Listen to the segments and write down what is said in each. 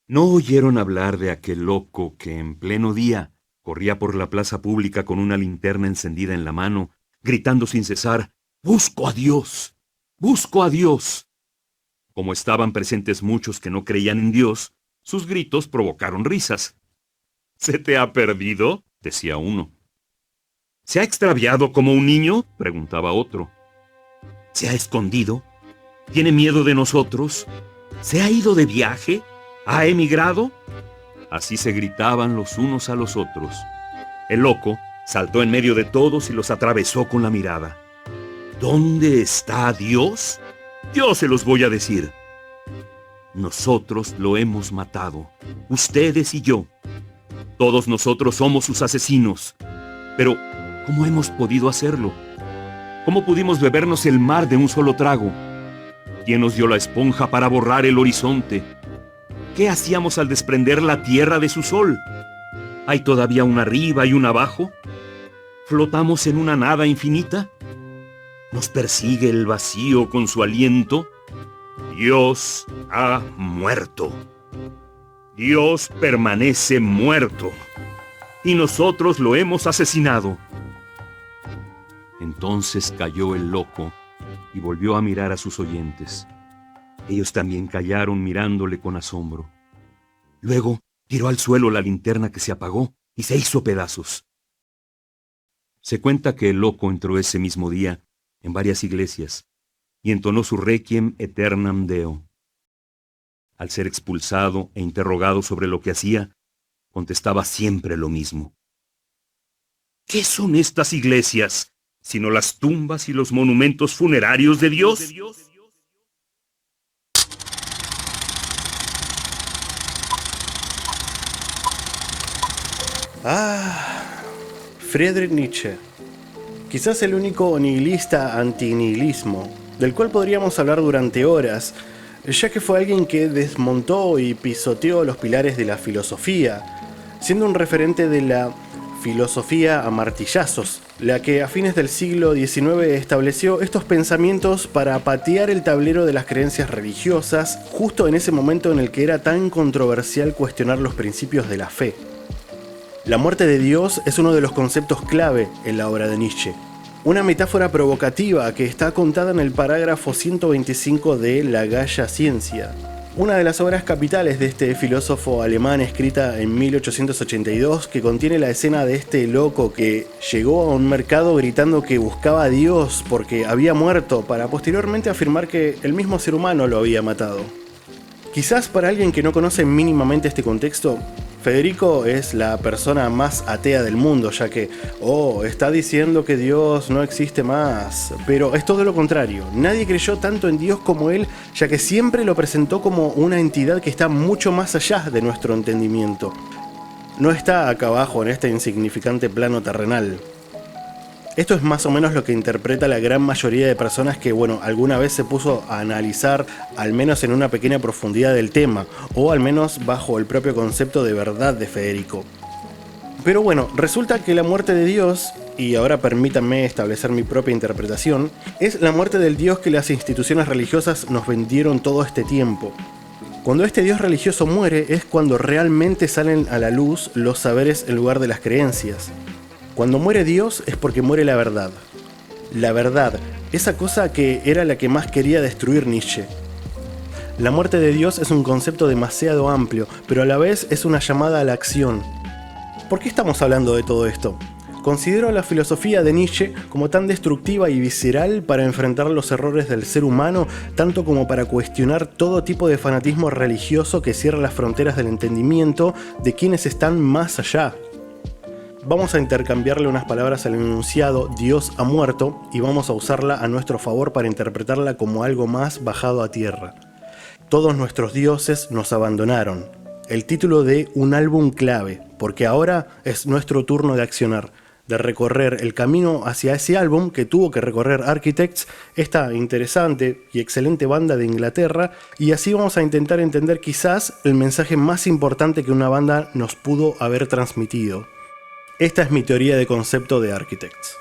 ¿No oyeron hablar de aquel loco que en pleno día corría por la plaza pública con una linterna encendida en la mano, gritando sin cesar, «¡Busco a Dios! ¡Busco a Dios!»? Como estaban presentes muchos que no creían en Dios, sus gritos provocaron risas. «¿Se te ha perdido?», decía uno. «¿Se ha extraviado como un niño?», preguntaba otro. «¿Se ha escondido? ¿Tiene miedo de nosotros? ¿Se ha ido de viaje? ¿Ha emigrado?». Así se gritaban los unos a los otros. El loco saltó en medio de todos y los atravesó con la mirada. «¿Dónde está Dios? Yo se los voy a decir. Nosotros lo hemos matado, ustedes y yo. Todos nosotros somos sus asesinos. Pero, ¿cómo hemos podido hacerlo? ¿Cómo pudimos bebernos el mar de un solo trago? ¿Quién nos dio la esponja para borrar el horizonte? ¿Qué hacíamos al desprender la tierra de su sol? ¿Hay todavía un arriba y un abajo? ¿Flotamos en una nada infinita? ¿Nos persigue el vacío con su aliento? Dios ha muerto. Dios permanece muerto. Y nosotros lo hemos asesinado». Entonces cayó el loco y volvió a mirar a sus oyentes. Ellos también callaron mirándole con asombro. Luego tiró al suelo la linterna que se apagó y se hizo pedazos. Se cuenta que el loco entró ese mismo día en varias iglesias y entonó su Requiem Aeternam Deo. Al ser expulsado e interrogado sobre lo que hacía, contestaba siempre lo mismo. «¿Qué son estas iglesias, sino las tumbas y los monumentos funerarios de Dios?». Friedrich Nietzsche. Quizás el único nihilista antinihilismo, del cual podríamos hablar durante horas, ya que fue alguien que desmontó y pisoteó los pilares de la filosofía, siendo un referente de la filosofía a martillazos, la que a fines del siglo XIX estableció estos pensamientos para patear el tablero de las creencias religiosas, justo en ese momento en el que era tan controversial cuestionar los principios de la fe. La muerte de Dios es uno de los conceptos clave en la obra de Nietzsche. Una metáfora provocativa que está contada en el parágrafo 125 de La Gaia Ciencia, una de las obras capitales de este filósofo alemán escrita en 1882 que contiene la escena de este loco que llegó a un mercado gritando que buscaba a Dios porque había muerto para posteriormente afirmar que el mismo ser humano lo había matado. Quizás para alguien que no conoce mínimamente este contexto, Federico es la persona más atea del mundo, ya que, está diciendo que Dios no existe más. Pero es todo lo contrario, nadie creyó tanto en Dios como él, ya que siempre lo presentó como una entidad que está mucho más allá de nuestro entendimiento. No está acá abajo en este insignificante plano terrenal. Esto es más o menos lo que interpreta la gran mayoría de personas que, alguna vez se puso a analizar, al menos en una pequeña profundidad del tema, o al menos bajo el propio concepto de verdad de Federico. Pero resulta que la muerte de Dios, y ahora permítanme establecer mi propia interpretación, es la muerte del Dios que las instituciones religiosas nos vendieron todo este tiempo. Cuando este Dios religioso muere es cuando realmente salen a la luz los saberes en lugar de las creencias. Cuando muere Dios es porque muere la verdad. La verdad, esa cosa que era la que más quería destruir Nietzsche. La muerte de Dios es un concepto demasiado amplio, pero a la vez es una llamada a la acción. ¿Por qué estamos hablando de todo esto? Considero la filosofía de Nietzsche como tan destructiva y visceral para enfrentar los errores del ser humano, tanto como para cuestionar todo tipo de fanatismo religioso que cierra las fronteras del entendimiento de quienes están más allá. Vamos a intercambiarle unas palabras al enunciado Dios ha muerto y vamos a usarla a nuestro favor para interpretarla como algo más bajado a tierra. Todos nuestros dioses nos abandonaron. El título de un álbum clave, porque ahora es nuestro turno de accionar, de recorrer el camino hacia ese álbum que tuvo que recorrer Architects, esta interesante y excelente banda de Inglaterra, y así vamos a intentar entender quizás el mensaje más importante que una banda nos pudo haber transmitido. Esta es mi teoría de concepto de Architects.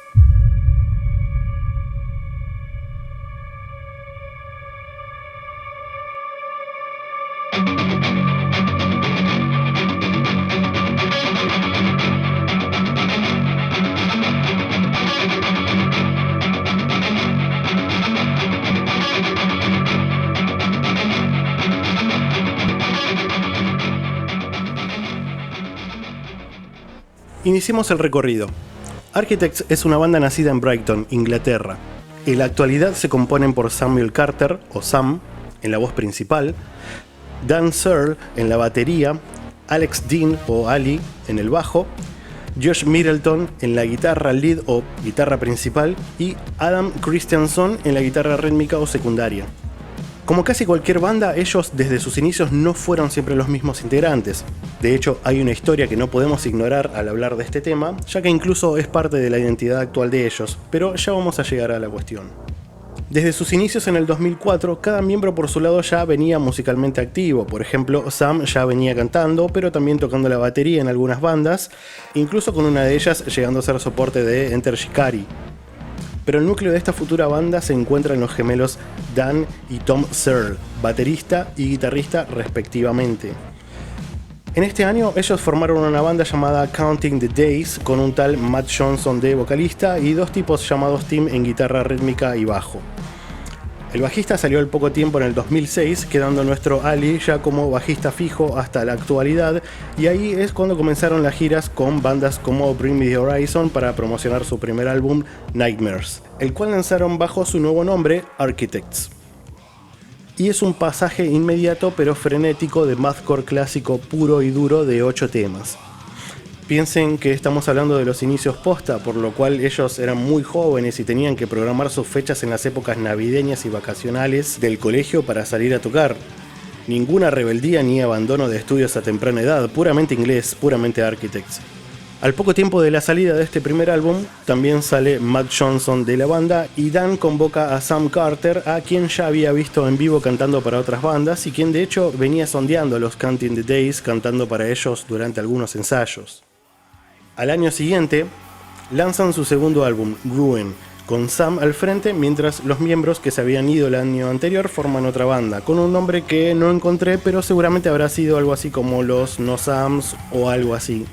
Iniciemos el recorrido. Architects es una banda nacida en Brighton, Inglaterra. En la actualidad se componen por Samuel Carter, o Sam, en la voz principal, Dan Searle en la batería, Alex Dean o Ali en el bajo, Josh Middleton en la guitarra lead o guitarra principal y Adam Christianson en la guitarra rítmica o secundaria. Como casi cualquier banda, ellos desde sus inicios no fueron siempre los mismos integrantes. De hecho, hay una historia que no podemos ignorar al hablar de este tema, ya que incluso es parte de la identidad actual de ellos, pero ya vamos a llegar a la cuestión. Desde sus inicios en el 2004, cada miembro por su lado ya venía musicalmente activo. Por ejemplo, Sam ya venía cantando, pero también tocando la batería en algunas bandas, incluso con una de ellas llegando a ser soporte de Enter Shikari. Pero el núcleo de esta futura banda se encuentra en los gemelos Dan y Tom Searle, baterista y guitarrista respectivamente. En este año ellos formaron una banda llamada Counting the Days con un tal Matt Johnson de vocalista y dos tipos llamados Tim en guitarra rítmica y bajo. El bajista salió al poco tiempo en el 2006, quedando nuestro Ali ya como bajista fijo hasta la actualidad, y ahí es cuando comenzaron las giras con bandas como Bring Me the Horizon para promocionar su primer álbum Nightmares, el cual lanzaron bajo su nuevo nombre Architects. Y es un pasaje inmediato pero frenético de mathcore clásico puro y duro de 8 temas. Piensen que estamos hablando de los inicios posta, por lo cual ellos eran muy jóvenes y tenían que programar sus fechas en las épocas navideñas y vacacionales del colegio para salir a tocar. Ninguna rebeldía ni abandono de estudios a temprana edad, puramente inglés, puramente Architects. Al poco tiempo de la salida de este primer álbum, también sale Matt Johnson de la banda y Dan convoca a Sam Carter, a quien ya había visto en vivo cantando para otras bandas y quien de hecho venía sondeando los Counting the Days cantando para ellos durante algunos ensayos. Al año siguiente, lanzan su segundo álbum, Ruin, con Sam al frente, mientras los miembros que se habían ido el año anterior forman otra banda, con un nombre que no encontré, pero seguramente habrá sido algo así como los No Sams o algo así.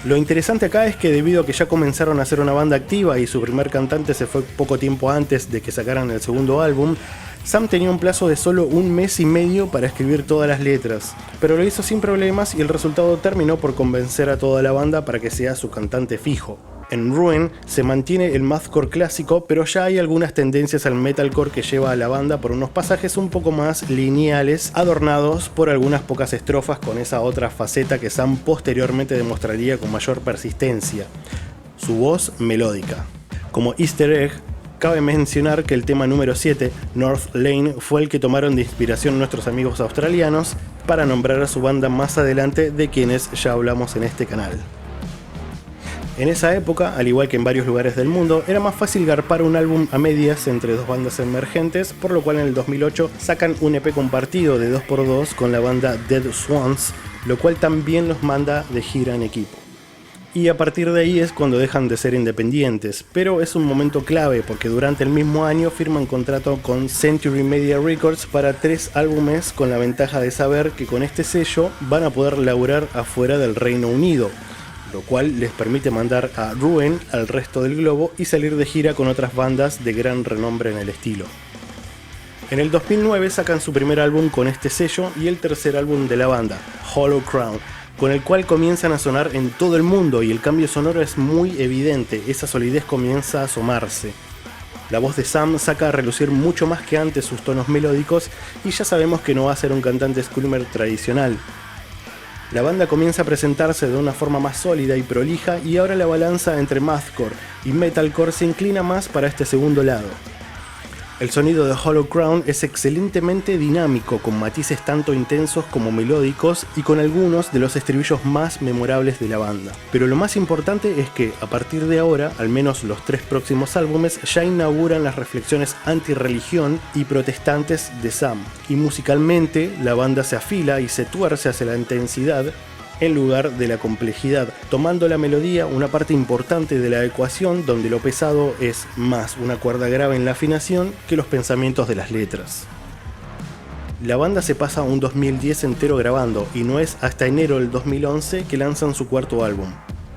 Lo interesante acá es que debido a que ya comenzaron a ser una banda activa y su primer cantante se fue poco tiempo antes de que sacaran el segundo álbum, Sam tenía un plazo de solo 1 mes y medio para escribir todas las letras, pero lo hizo sin problemas y el resultado terminó por convencer a toda la banda para que sea su cantante fijo. En Ruin se mantiene el mathcore clásico, pero ya hay algunas tendencias al metalcore que lleva a la banda por unos pasajes un poco más lineales, adornados por algunas pocas estrofas con esa otra faceta que Sam posteriormente demostraría con mayor persistencia, su voz melódica. Como easter egg, cabe mencionar que el tema número 7, North Lane, fue el que tomaron de inspiración nuestros amigos australianos para nombrar a su banda más adelante, de quienes ya hablamos en este canal. En esa época, al igual que en varios lugares del mundo, era más fácil garpar un álbum a medias entre dos bandas emergentes, por lo cual en el 2008 sacan un EP compartido de 2x2 con la banda Dead Swans, lo cual también los manda de gira en equipo. Y a partir de ahí es cuando dejan de ser independientes, pero es un momento clave porque durante el mismo año firman contrato con Century Media Records para 3 álbumes, con la ventaja de saber que con este sello van a poder laburar afuera del Reino Unido, lo cual les permite mandar a Ruin al resto del globo y salir de gira con otras bandas de gran renombre en el estilo. En el 2009 sacan su primer álbum con este sello y el tercer álbum de la banda, Hollow Crown, con el cual comienzan a sonar en todo el mundo y el cambio sonoro es muy evidente, esa solidez comienza a asomarse. La voz de Sam saca a relucir mucho más que antes sus tonos melódicos y ya sabemos que no va a ser un cantante screamer tradicional. La banda comienza a presentarse de una forma más sólida y prolija y ahora la balanza entre mathcore y metalcore se inclina más para este segundo lado. El sonido de Hollow Crown es excelentemente dinámico, con matices tanto intensos como melódicos y con algunos de los estribillos más memorables de la banda. Pero lo más importante es que, a partir de ahora, al menos los 3 próximos álbumes ya inauguran las reflexiones anti-religión y protestantes de Sam, y musicalmente la banda se afila y se tuerce hacia la intensidad en lugar de la complejidad, tomando la melodía una parte importante de la ecuación, donde lo pesado es más una cuerda grave en la afinación que los pensamientos de las letras. La banda se pasa un 2010 entero grabando y no es hasta enero del 2011 que lanzan su cuarto álbum.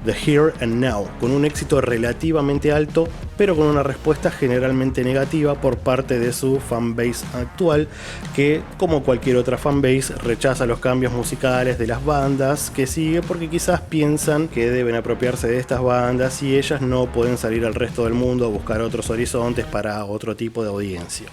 The Here and Now, con un éxito relativamente alto, pero con una respuesta generalmente negativa por parte de su fanbase actual, que, como cualquier otra fanbase, rechaza los cambios musicales de las bandas que sigue porque quizás piensan que deben apropiarse de estas bandas y ellas no pueden salir al resto del mundo a buscar otros horizontes para otro tipo de audiencia.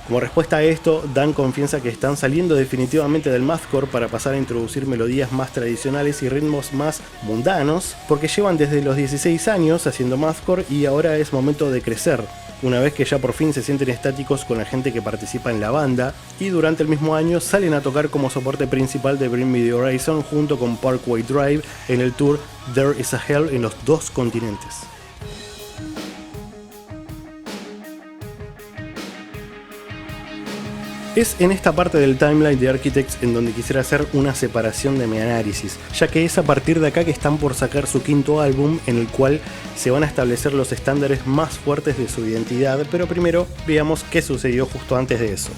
Como respuesta a esto, Dan confiesa que están saliendo definitivamente del mathcore para pasar a introducir melodías más tradicionales y ritmos más mundanos, porque llevan desde los 16 años haciendo mathcore y ahora es momento de crecer, una vez que ya por fin se sienten estáticos con la gente que participa en la banda, y durante el mismo año salen a tocar como soporte principal de Bring Me The Horizon junto con Parkway Drive en el tour There Is a Hell en los 2 continentes. Es en esta parte del timeline de Architects en donde quisiera hacer una separación de mi análisis, ya que es a partir de acá que están por sacar su 5º álbum en el cual se van a establecer los estándares más fuertes de su identidad, pero primero veamos qué sucedió justo antes de eso.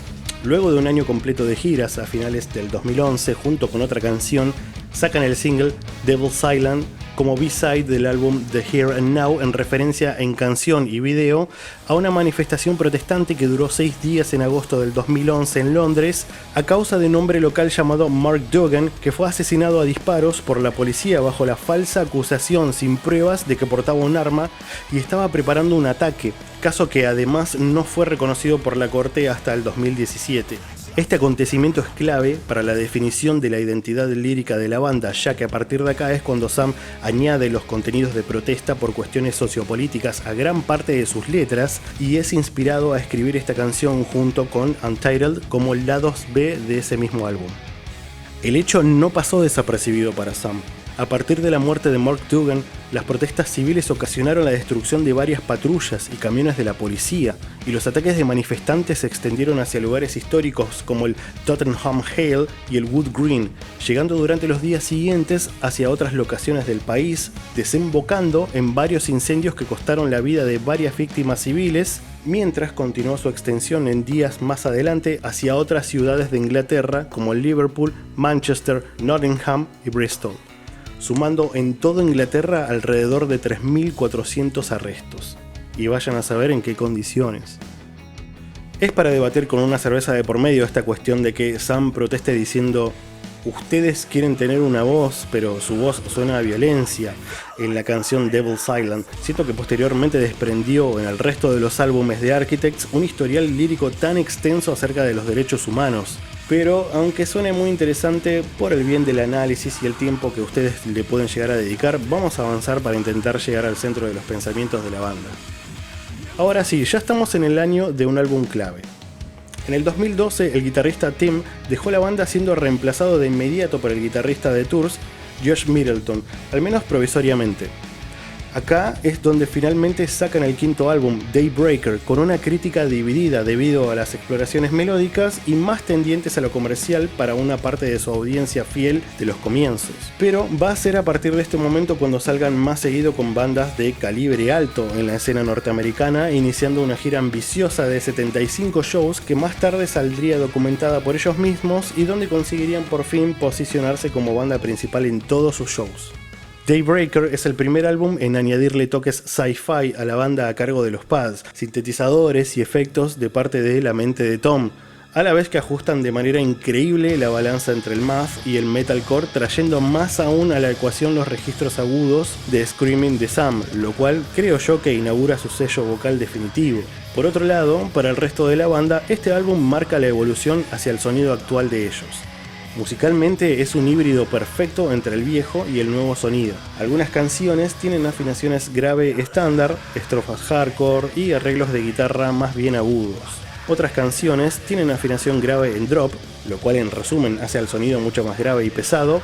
Luego de un año completo de giras a finales del 2011, junto con otra canción, sacan el single Devil's Island como B-side del álbum The Here and Now, en referencia en canción y video a una manifestación protestante que duró 6 días en agosto del 2011 en Londres a causa de un hombre local llamado Mark Duggan, que fue asesinado a disparos por la policía bajo la falsa acusación sin pruebas de que portaba un arma y estaba preparando un ataque, caso que además no fue reconocido por la corte hasta el 2017. Este acontecimiento es clave para la definición de la identidad lírica de la banda, ya que a partir de acá es cuando Sam añade los contenidos de protesta por cuestiones sociopolíticas a gran parte de sus letras y es inspirado a escribir esta canción junto con Untitled como lados B de ese mismo álbum. El hecho no pasó desapercibido para Sam. A partir de la muerte de Mark Duggan, las protestas civiles ocasionaron la destrucción de varias patrullas y camiones de la policía, y los ataques de manifestantes se extendieron hacia lugares históricos como el Tottenham Hale y el Wood Green, llegando durante los días siguientes hacia otras locaciones del país, desembocando en varios incendios que costaron la vida de varias víctimas civiles, mientras continuó su extensión en días más adelante hacia otras ciudades de Inglaterra como Liverpool, Manchester, Nottingham y Bristol, sumando en toda Inglaterra alrededor de 3.400 arrestos. Y vayan a saber en qué condiciones. Es para debatir con una cerveza de por medio esta cuestión de que Sam proteste diciendo: ustedes quieren tener una voz, pero su voz suena a violencia, en la canción Devil's Island. Siento que posteriormente desprendió en el resto de los álbumes de Architects un historial lírico tan extenso acerca de los derechos humanos. Pero aunque suene muy interesante, por el bien del análisis y el tiempo que ustedes le pueden llegar a dedicar, vamos a avanzar para intentar llegar al centro de los pensamientos de la banda. Ahora sí, ya estamos en el año de un álbum clave. En el 2012, el guitarrista Tim dejó la banda siendo reemplazado de inmediato por el guitarrista de Tours, Josh Middleton, al menos provisoriamente. Acá es donde finalmente sacan el 5º álbum, Daybreaker, con una crítica dividida debido a las exploraciones melódicas y más tendientes a lo comercial para una parte de su audiencia fiel de los comienzos. Pero va a ser a partir de este momento cuando salgan más seguido con bandas de calibre alto en la escena norteamericana, iniciando una gira ambiciosa de 75 shows que más tarde saldría documentada por ellos mismos y donde conseguirían por fin posicionarse como banda principal en todos sus shows. Daybreaker es el primer álbum en añadirle toques sci-fi a la banda a cargo de los pads, sintetizadores y efectos de parte de la mente de Tom, a la vez que ajustan de manera increíble la balanza entre el math y el metalcore, trayendo más aún a la ecuación los registros agudos de Screaming de Sam, lo cual creo yo que inaugura su sello vocal definitivo. Por otro lado, para el resto de la banda, este álbum marca la evolución hacia el sonido actual de ellos. Musicalmente es un híbrido perfecto entre el viejo y el nuevo sonido. Algunas canciones tienen afinaciones grave estándar, estrofas hardcore y arreglos de guitarra más bien agudos. Otras canciones tienen afinación grave en drop, lo cual en resumen hace al sonido mucho más grave y pesado,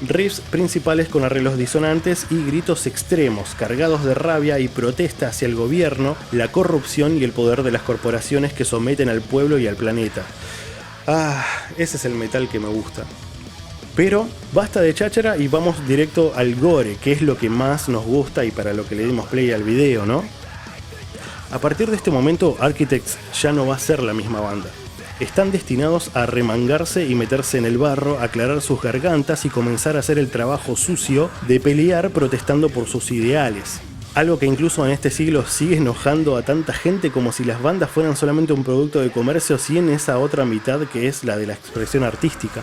riffs principales con arreglos disonantes y gritos extremos, cargados de rabia y protesta hacia el gobierno, la corrupción y el poder de las corporaciones que someten al pueblo y al planeta. Ese es el metal que me gusta. Pero basta de cháchara y vamos directo al gore, que es lo que más nos gusta y para lo que le dimos play al video, ¿no? A partir de este momento, Architects ya no va a ser la misma banda. están destinados a remangarse y meterse en el barro, aclarar sus gargantas y comenzar a hacer el trabajo sucio de pelear protestando por sus ideales. Algo que incluso en este siglo sigue enojando a tanta gente, como si las bandas fueran solamente un producto de comercio sin esa otra mitad que es la de la expresión artística.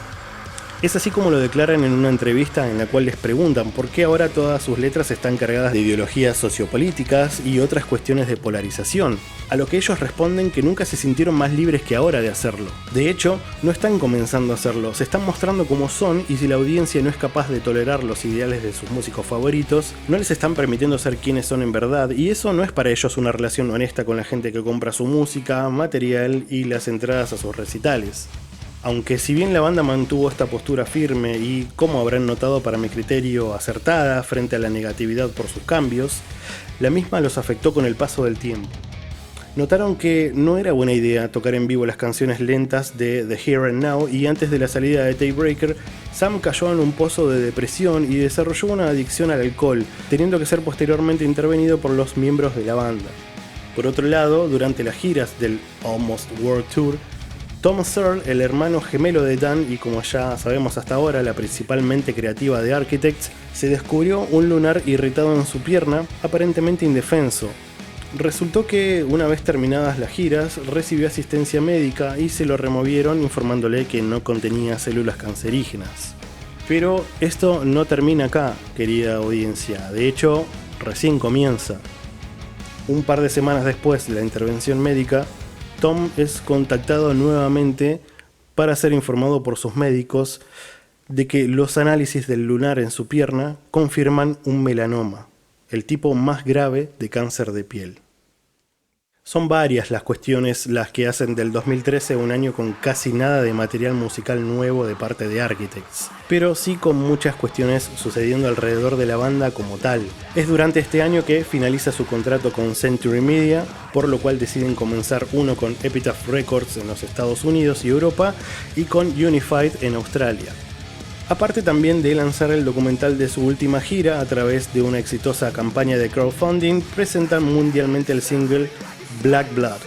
Es así como lo declaran en una entrevista en la cual les preguntan por qué ahora todas sus letras están cargadas de ideologías sociopolíticas y otras cuestiones de polarización, a lo que ellos responden que nunca se sintieron más libres que ahora de hacerlo. De hecho, no están comenzando a hacerlo, se están mostrando como son, y si la audiencia no es capaz de tolerar los ideales de sus músicos favoritos, no les están permitiendo ser quienes son en verdad, y eso no es para ellos una relación honesta con la gente que compra su música, material y las entradas a sus recitales. Aunque si bien la banda mantuvo esta postura firme y, como habrán notado para mi criterio, acertada frente a la negatividad por sus cambios, la misma los afectó con el paso del tiempo. Notaron que no era buena idea tocar en vivo las canciones lentas de The Here and Now, y antes de la salida de Daybreaker, Sam cayó en un pozo de depresión y desarrolló una adicción al alcohol, teniendo que ser posteriormente intervenido por los miembros de la banda. Por otro lado, durante las giras del Almost World Tour, Tom Searle, el hermano gemelo de Dan y, como ya sabemos hasta ahora, la principalmente creativa de Architects, se descubrió un lunar irritado en su pierna, aparentemente indefenso. Resultó que, una vez terminadas las giras, recibió asistencia médica y se lo removieron, informándole que no contenía células cancerígenas. Pero esto no termina acá, querida audiencia, de hecho, recién comienza. Un par de semanas después de la intervención médica, Tom es contactado nuevamente para ser informado por sus médicos de que los análisis del lunar en su pierna confirman un melanoma, el tipo más grave de cáncer de piel. Son varias las cuestiones las que hacen del 2013 un año con casi nada de material musical nuevo de parte de Architects, pero sí con muchas cuestiones sucediendo alrededor de la banda como tal. Es durante este año que finaliza su contrato con Century Media, por lo cual deciden comenzar uno con Epitaph Records en los Estados Unidos y Europa y con Unified en Australia. Aparte también de lanzar el documental de su última gira, a través de una exitosa campaña de crowdfunding, presentan mundialmente el single Black Blood.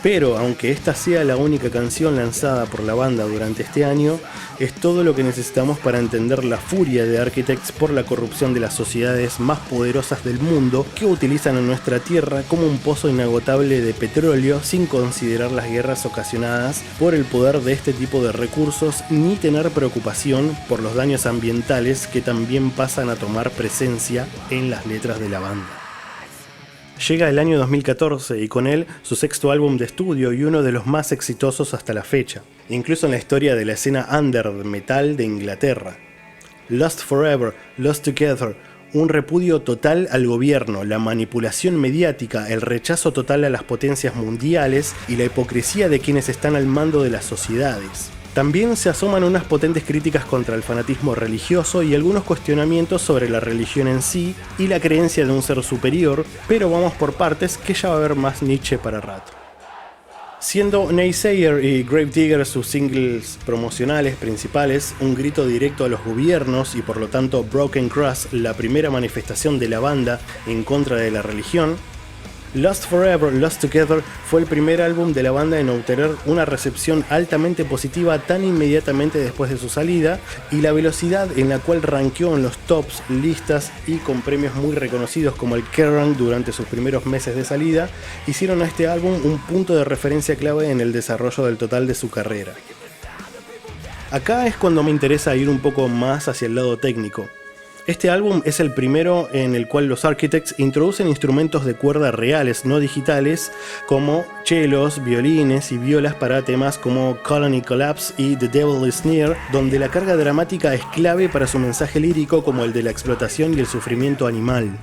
Pero aunque esta sea la única canción lanzada por la banda durante este año, es todo lo que necesitamos para entender la furia de Architects por la corrupción de las sociedades más poderosas del mundo, que utilizan a nuestra tierra como un pozo inagotable de petróleo, sin considerar las guerras ocasionadas por el poder de este tipo de recursos, ni tener preocupación por los daños ambientales que también pasan a tomar presencia en las letras de la banda. Llega el año 2014 y con él su sexto álbum de estudio y uno de los más exitosos hasta la fecha, incluso en la historia de la escena under metal de Inglaterra. Lost Forever, Lost Together, un repudio total al gobierno, la manipulación mediática, el rechazo total a las potencias mundiales y la hipocresía de quienes están al mando de las sociedades. También se asoman unas potentes críticas contra el fanatismo religioso y algunos cuestionamientos sobre la religión en sí y la creencia de un ser superior, pero vamos por partes, que ya va a haber más Nietzsche para rato. Siendo Naysayer y Gravedigger sus singles promocionales principales, un grito directo a los gobiernos y por lo tanto Broken Cross la primera manifestación de la banda en contra de la religión, Lost Forever, Lost Together fue el primer álbum de la banda en obtener una recepción altamente positiva tan inmediatamente después de su salida, y la velocidad en la cual rankeó en los tops, listas y con premios muy reconocidos como el Kerrang durante sus primeros meses de salida, hicieron a este álbum un punto de referencia clave en el desarrollo del total de su carrera. Acá es cuando me interesa ir un poco más hacia el lado técnico. Este álbum es el primero en el cual los Architects introducen instrumentos de cuerda reales, no digitales, como chelos, violines y violas para temas como Colony Collapse y The Devil Is Near, donde la carga dramática es clave para su mensaje lírico, como el de la explotación y el sufrimiento animal.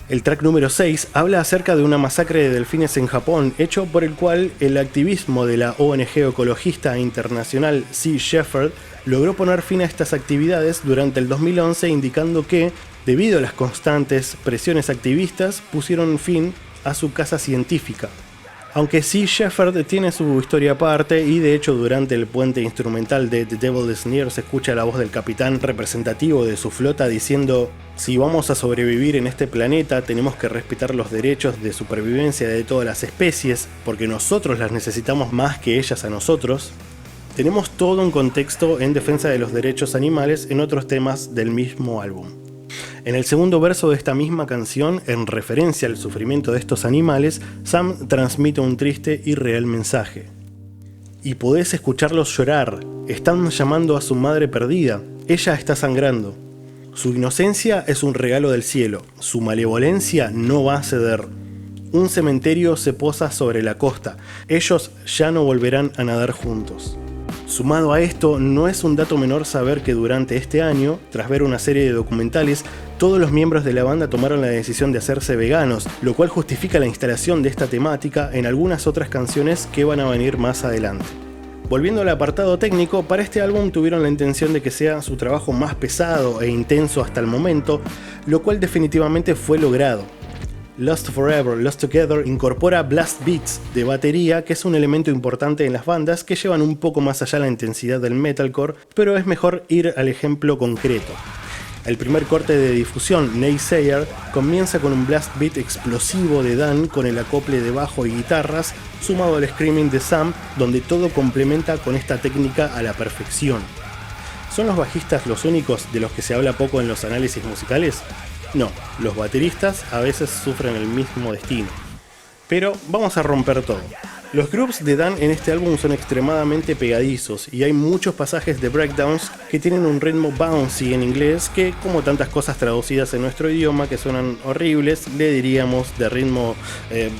El track número 6 habla acerca de una masacre de delfines en Japón, hecho por el cual el activismo de la ONG ecologista internacional Sea Shepherd logró poner fin a estas actividades durante el 2011, indicando que, debido a las constantes presiones activistas, pusieron fin a su caza científica. Aunque sí, Shepherd tiene su historia aparte y de hecho durante el puente instrumental de The Devil is Near se escucha la voz del capitán representativo de su flota diciendo: si vamos a sobrevivir en este planeta tenemos que respetar los derechos de supervivencia de todas las especies porque nosotros las necesitamos más que ellas a nosotros. Tenemos todo un contexto en defensa de los derechos animales en otros temas del mismo álbum. En el segundo verso de esta misma canción, en referencia al sufrimiento de estos animales, Sam transmite un triste y real mensaje. Y podés escucharlos llorar, están llamando a su madre perdida, ella está sangrando. Su inocencia es un regalo del cielo, su malevolencia no va a ceder. Un cementerio se posa sobre la costa, ellos ya no volverán a nadar juntos. Sumado a esto, no es un dato menor saber que durante este año, tras ver una serie de documentales, todos los miembros de la banda tomaron la decisión de hacerse veganos, lo cual justifica la instalación de esta temática en algunas otras canciones que van a venir más adelante. Volviendo al apartado técnico, para este álbum tuvieron la intención de que sea su trabajo más pesado e intenso hasta el momento, lo cual definitivamente fue logrado. Lost Forever, Lost Together incorpora blast beats de batería, que es un elemento importante en las bandas que llevan un poco más allá la intensidad del metalcore, pero es mejor ir al ejemplo concreto. El primer corte de difusión, Naysayer, comienza con un blast beat explosivo de Dan con el acople de bajo y guitarras, sumado al screaming de Sam, donde todo complementa con esta técnica a la perfección. ¿Son los bajistas los únicos de los que se habla poco en los análisis musicales? No, los bateristas a veces sufren el mismo destino. Pero vamos a romper todo. Los grooves de Dan en este álbum son extremadamente pegadizos y hay muchos pasajes de breakdowns que tienen un ritmo bouncy en inglés que, como tantas cosas traducidas en nuestro idioma que suenan horribles, le diríamos de ritmo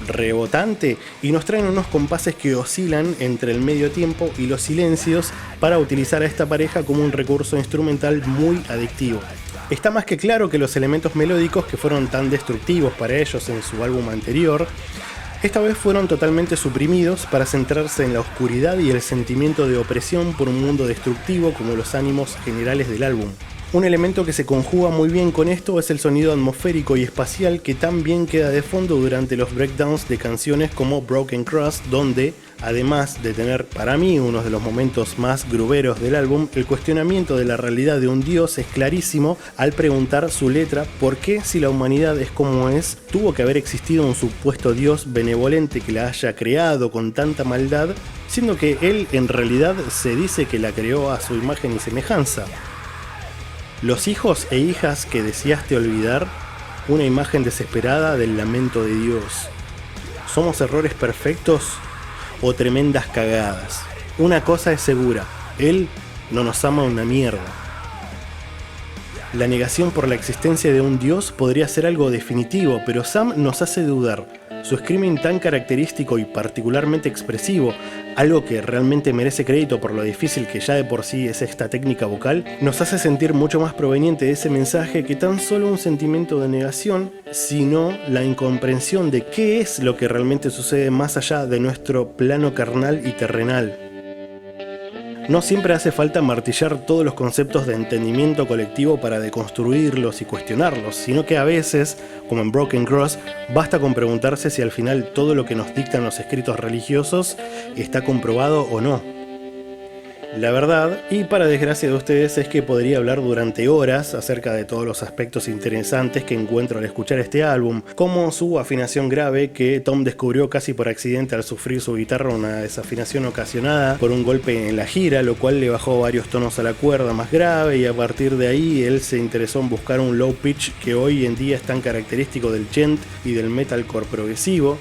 rebotante, y nos traen unos compases que oscilan entre el medio tiempo y los silencios para utilizar a esta pareja como un recurso instrumental muy adictivo. Está más que claro que los elementos melódicos que fueron tan destructivos para ellos en su álbum anterior, esta vez fueron totalmente suprimidos para centrarse en la oscuridad y el sentimiento de opresión por un mundo destructivo como los ánimos generales del álbum. Un elemento que se conjuga muy bien con esto es el sonido atmosférico y espacial que tan bien queda de fondo durante los breakdowns de canciones como Broken Cross, donde, además de tener para mí uno de los momentos más gruberos del álbum, el cuestionamiento de la realidad de un dios es clarísimo al preguntar su letra por qué, si la humanidad es como es, tuvo que haber existido un supuesto dios benevolente que la haya creado con tanta maldad, siendo que él en realidad se dice que la creó a su imagen y semejanza. Los hijos e hijas que deseaste olvidar, una imagen desesperada del lamento de Dios. ¿Somos errores perfectos o tremendas cagadas? Una cosa es segura, Él no nos ama una mierda. La negación por la existencia de un Dios podría ser algo definitivo, pero Sam nos hace dudar. Su screaming tan característico y particularmente expresivo, algo que realmente merece crédito por lo difícil que ya de por sí es esta técnica vocal, nos hace sentir mucho más proveniente de ese mensaje que tan solo un sentimiento de negación, sino la incomprensión de qué es lo que realmente sucede más allá de nuestro plano carnal y terrenal. No siempre hace falta martillar todos los conceptos de entendimiento colectivo para deconstruirlos y cuestionarlos, sino que a veces, como en Broken Cross, basta con preguntarse si al final todo lo que nos dictan los escritos religiosos está comprobado o no. La verdad, y para desgracia de ustedes, es que podría hablar durante horas acerca de todos los aspectos interesantes que encuentro al escuchar este álbum, como su afinación grave que Tom descubrió casi por accidente al sufrir su guitarra una desafinación ocasionada por un golpe en la gira, lo cual le bajó varios tonos a la cuerda más grave, y a partir de ahí él se interesó en buscar un low pitch que hoy en día es tan característico del djent y del metalcore progresivo.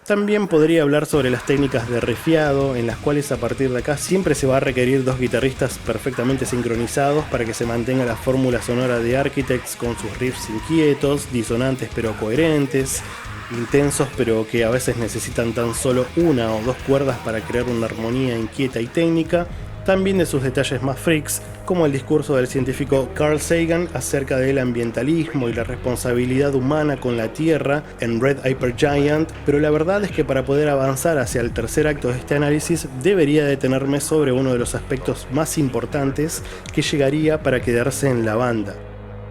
También podría hablar sobre las técnicas de riffeado, en las cuales a partir de acá siempre se va a requerir dos guitarristas perfectamente sincronizados para que se mantenga la fórmula sonora de Architects con sus riffs inquietos, disonantes pero coherentes, intensos pero que a veces necesitan tan solo una o dos cuerdas para crear una armonía inquieta y técnica. También de sus detalles más freaks, como el discurso del científico Carl Sagan acerca del ambientalismo y la responsabilidad humana con la Tierra en Red Hypergiant, pero la verdad es que para poder avanzar hacia el tercer acto de este análisis debería detenerme sobre uno de los aspectos más importantes que llegaría para quedarse en la banda,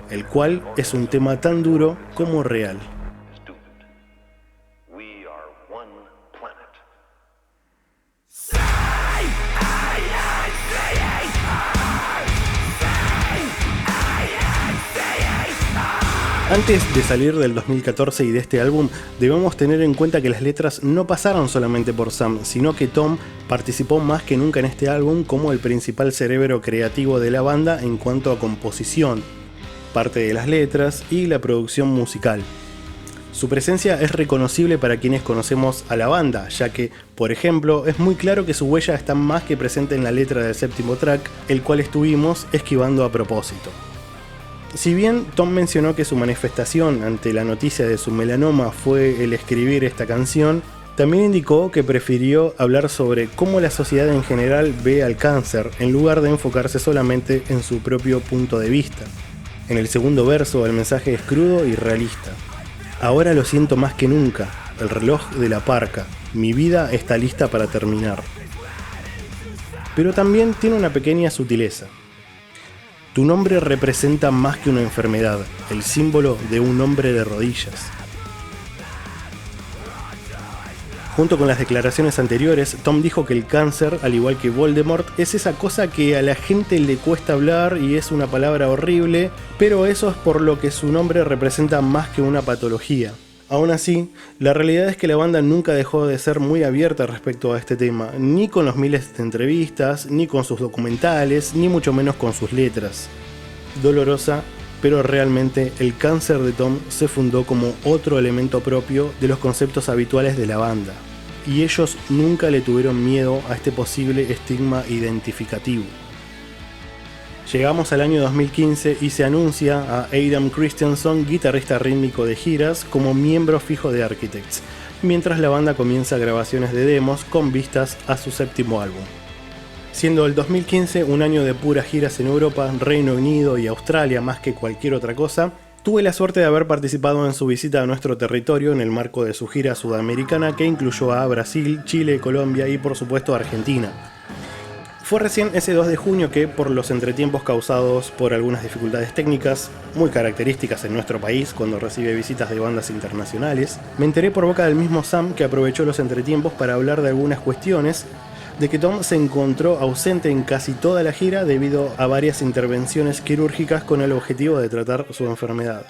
el cual es un tema tan duro como real. We are one planet. Antes de salir del 2014 y de este álbum, debemos tener en cuenta que las letras no pasaron solamente por Sam, sino que Tom participó más que nunca en este álbum como el principal cerebro creativo de la banda en cuanto a composición, parte de las letras y la producción musical. Su presencia es reconocible para quienes conocemos a la banda, ya que, por ejemplo, es muy claro que su huella está más que presente en la letra del séptimo track, el cual estuvimos esquivando a propósito. Si bien Tom mencionó que su manifestación ante la noticia de su melanoma fue el escribir esta canción, también indicó que prefirió hablar sobre cómo la sociedad en general ve al cáncer, en lugar de enfocarse solamente en su propio punto de vista. En el segundo verso el mensaje es crudo y realista. Ahora lo siento más que nunca, el reloj de la parca, mi vida está lista para terminar. Pero también tiene una pequeña sutileza. Tu nombre representa más que una enfermedad, el símbolo de un hombre de rodillas. Junto con las declaraciones anteriores, Tom dijo que el cáncer, al igual que Voldemort, es esa cosa que a la gente le cuesta hablar y es una palabra horrible, pero eso es por lo que su nombre representa más que una patología. Aún así, la realidad es que la banda nunca dejó de ser muy abierta respecto a este tema, ni con los miles de entrevistas, ni con sus documentales, ni mucho menos con sus letras. Dolorosa, pero realmente el cáncer de Tom se fundó como otro elemento propio de los conceptos habituales de la banda, y ellos nunca le tuvieron miedo a este posible estigma identificativo. Llegamos al año 2015 y se anuncia a Adam Christensen, guitarrista rítmico de giras, como miembro fijo de Architects, mientras la banda comienza grabaciones de demos con vistas a su séptimo álbum. Siendo el 2015 un año de puras giras en Europa, Reino Unido y Australia más que cualquier otra cosa, tuve la suerte de haber participado en su visita a nuestro territorio en el marco de su gira sudamericana que incluyó a Brasil, Chile, Colombia y por supuesto Argentina. Fue recién ese 2 de junio que, por los entretiempos causados por algunas dificultades técnicas, muy características en nuestro país cuando recibe visitas de bandas internacionales, me enteré por boca del mismo Sam que aprovechó los entretiempos para hablar de algunas cuestiones, de que Tom se encontró ausente en casi toda la gira debido a varias intervenciones quirúrgicas con el objetivo de tratar su enfermedad.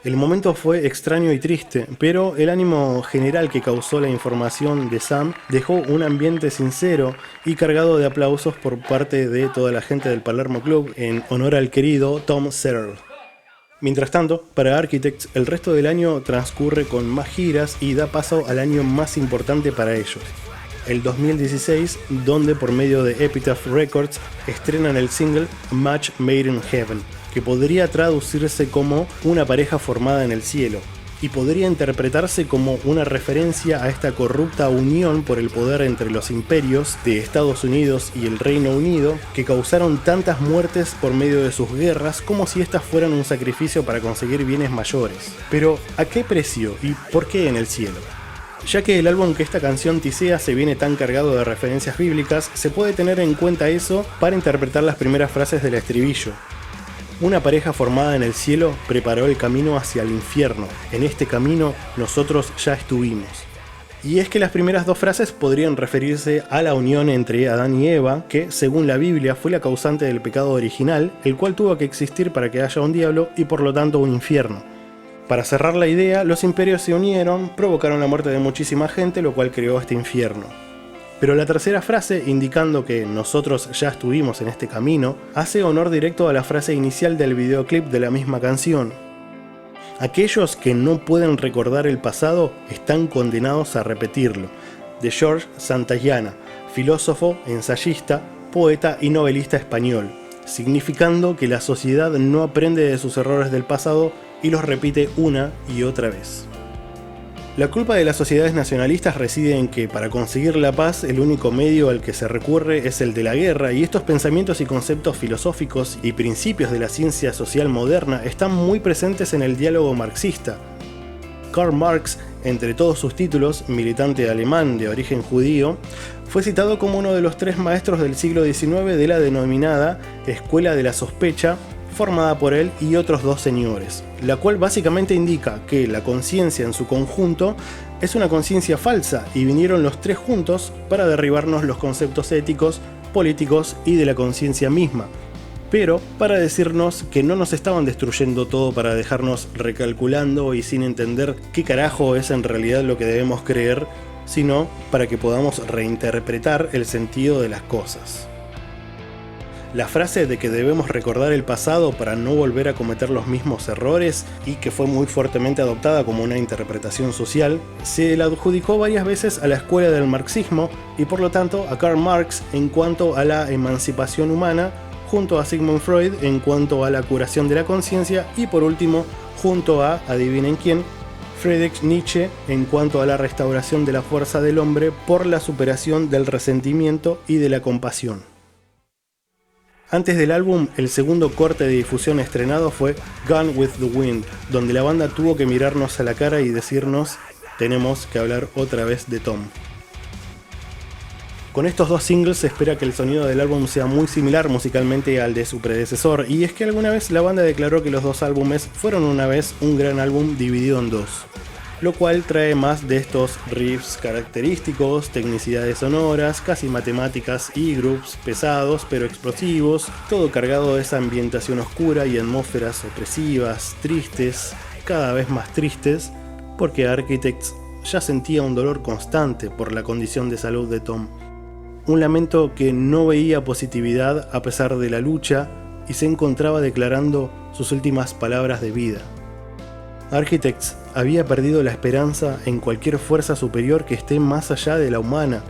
El momento fue extraño y triste, pero el ánimo general que causó la información de Sam dejó un ambiente sincero y cargado de aplausos por parte de toda la gente del Palermo Club en honor al querido Tom Searle. Mientras tanto, para Architects, el resto del año transcurre con más giras y da paso al año más importante para ellos, el 2016, donde por medio de Epitaph Records estrenan el single Match Made in Heaven, que podría traducirse como una pareja formada en el cielo, y podría interpretarse como una referencia a esta corrupta unión por el poder entre los imperios de Estados Unidos y el Reino Unido, que causaron tantas muertes por medio de sus guerras como si estas fueran un sacrificio para conseguir bienes mayores. Pero, ¿a qué precio y por qué en el cielo? Ya que el álbum que esta canción tisea se viene tan cargado de referencias bíblicas, se puede tener en cuenta eso para interpretar las primeras frases del estribillo. Una pareja formada en el cielo preparó el camino hacia el infierno. En este camino nosotros ya estuvimos. Y es que las primeras dos frases podrían referirse a la unión entre Adán y Eva, que según la Biblia fue la causante del pecado original, el cual tuvo que existir para que haya un diablo y por lo tanto un infierno. Para cerrar la idea, los imperios se unieron, provocaron la muerte de muchísima gente, lo cual creó este infierno. Pero la tercera frase, indicando que nosotros ya estuvimos en este camino, hace honor directo a la frase inicial del videoclip de la misma canción. Aquellos que no pueden recordar el pasado están condenados a repetirlo, de George Santayana, filósofo, ensayista, poeta y novelista español, significando que la sociedad no aprende de sus errores del pasado y los repite una y otra vez. La culpa de las sociedades nacionalistas reside en que, para conseguir la paz, el único medio al que se recurre es el de la guerra, y estos pensamientos y conceptos filosóficos y principios de la ciencia social moderna están muy presentes en el diálogo marxista. Karl Marx, entre todos sus títulos, militante alemán de origen judío, fue citado como uno de los 3 maestros del siglo XIX de la denominada Escuela de la Sospecha, formada por él y otros 2 señores, la cual básicamente indica que la conciencia en su conjunto es una conciencia falsa y vinieron los 3 juntos para derribarnos los conceptos éticos, políticos y de la conciencia misma. pero para decirnos que no nos estaban destruyendo todo para dejarnos recalculando y sin entender qué carajo es en realidad lo que debemos creer, sino para que podamos reinterpretar el sentido de las cosas. La frase de que debemos recordar el pasado para no volver a cometer los mismos errores, y que fue muy fuertemente adoptada como una interpretación social, se la adjudicó varias veces a la escuela del marxismo y por lo tanto a Karl Marx en cuanto a la emancipación humana, junto a Sigmund Freud en cuanto a la curación de la conciencia y por último junto a, adivinen quién, Friedrich Nietzsche en cuanto a la restauración de la fuerza del hombre por la superación del resentimiento y de la compasión. Antes del álbum, el segundo corte de difusión estrenado fue Gone with the Wind, donde la banda tuvo que mirarnos a la cara y decirnos: tenemos que hablar otra vez de Tom. Con estos dos singles se espera que el sonido del álbum sea muy similar musicalmente al de su predecesor, y es que alguna vez la banda declaró que los dos álbumes fueron una vez un gran álbum dividido en dos, lo cual trae más de estos riffs característicos, tecnicidades sonoras, casi matemáticas y grooves pesados pero explosivos, todo cargado de esa ambientación oscura y atmósferas opresivas, tristes, cada vez más tristes, porque Architects ya sentía un dolor constante por la condición de salud de Tom. Un lamento que no veía positividad a pesar de la lucha y se encontraba declarando sus últimas palabras de vida. Architects había perdido la esperanza en cualquier fuerza superior que esté más allá de la humana.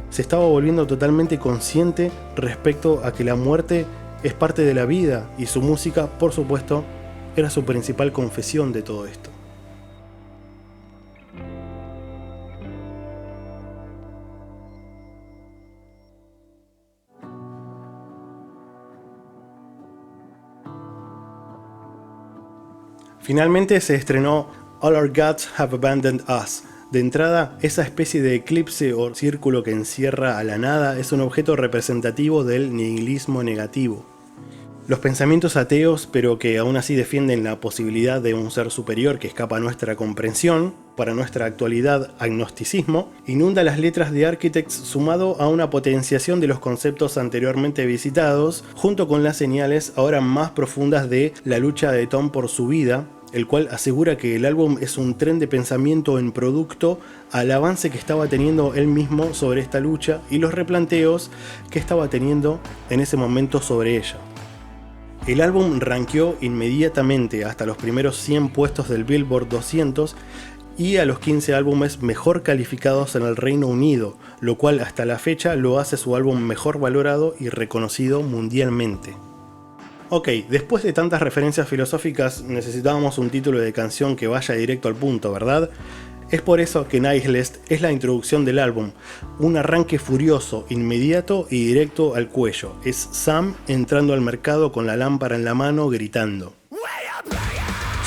Se estaba volviendo totalmente consciente respecto a que la muerte es parte de la vida y su música, por supuesto, era su principal confesión de todo esto. Finalmente se estrenó All Our Gods Have Abandoned Us. De entrada, esa especie de eclipse o círculo que encierra a la nada es un objeto representativo del nihilismo negativo. Los pensamientos ateos, pero que aún así defienden la posibilidad de un ser superior que escapa a nuestra comprensión, para nuestra actualidad agnosticismo, inunda las letras de Architects sumado a una potenciación de los conceptos anteriormente visitados, junto con las señales ahora más profundas de la lucha de Tom por su vida, el cual asegura que el álbum es un tren de pensamiento en producto al avance que estaba teniendo él mismo sobre esta lucha y los replanteos que estaba teniendo en ese momento sobre ella. El álbum rankeó inmediatamente hasta los primeros 100 puestos del Billboard 200 y a los 15 álbumes mejor calificados en el Reino Unido, lo cual hasta la fecha lo hace su álbum mejor valorado y reconocido mundialmente. Ok, después de tantas referencias filosóficas necesitábamos un título de canción que vaya directo al punto, ¿verdad? Es por eso que Nihilist es la introducción del álbum, un arranque furioso, inmediato y directo al cuello. Es Sam entrando al mercado con la lámpara en la mano gritando: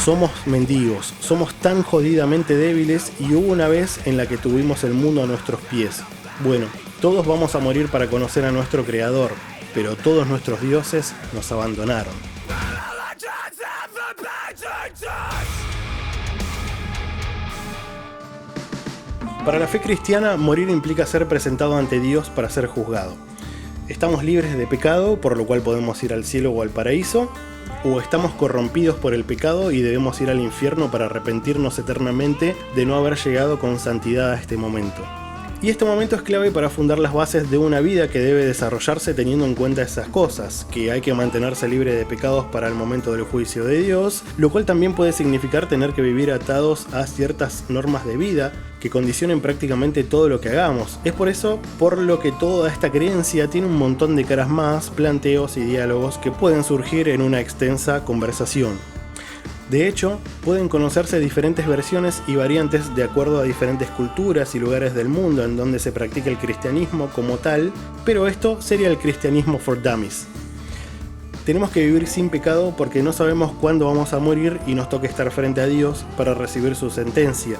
somos mendigos, somos tan jodidamente débiles y hubo una vez en la que tuvimos el mundo a nuestros pies. Bueno, todos vamos a morir para conocer a nuestro creador, pero todos nuestros dioses nos abandonaron. Para la fe cristiana, morir implica ser presentado ante Dios para ser juzgado. Estamos libres de pecado, por lo cual podemos ir al cielo o al paraíso, o estamos corrompidos por el pecado y debemos ir al infierno para arrepentirnos eternamente de no haber llegado con santidad a este momento. Y este momento es clave para fundar las bases de una vida que debe desarrollarse teniendo en cuenta esas cosas, que hay que mantenerse libre de pecados para el momento del juicio de Dios, lo cual también puede significar tener que vivir atados a ciertas normas de vida que condicionen prácticamente todo lo que hagamos. Es por eso por lo que toda esta creencia tiene un montón de caras más, planteos y diálogos que pueden surgir en una extensa conversación. De hecho, pueden conocerse diferentes versiones y variantes de acuerdo a diferentes culturas y lugares del mundo en donde se practica el cristianismo como tal, pero esto sería el cristianismo for dummies. Tenemos que vivir sin pecado porque no sabemos cuándo vamos a morir y nos toca estar frente a Dios para recibir su sentencia,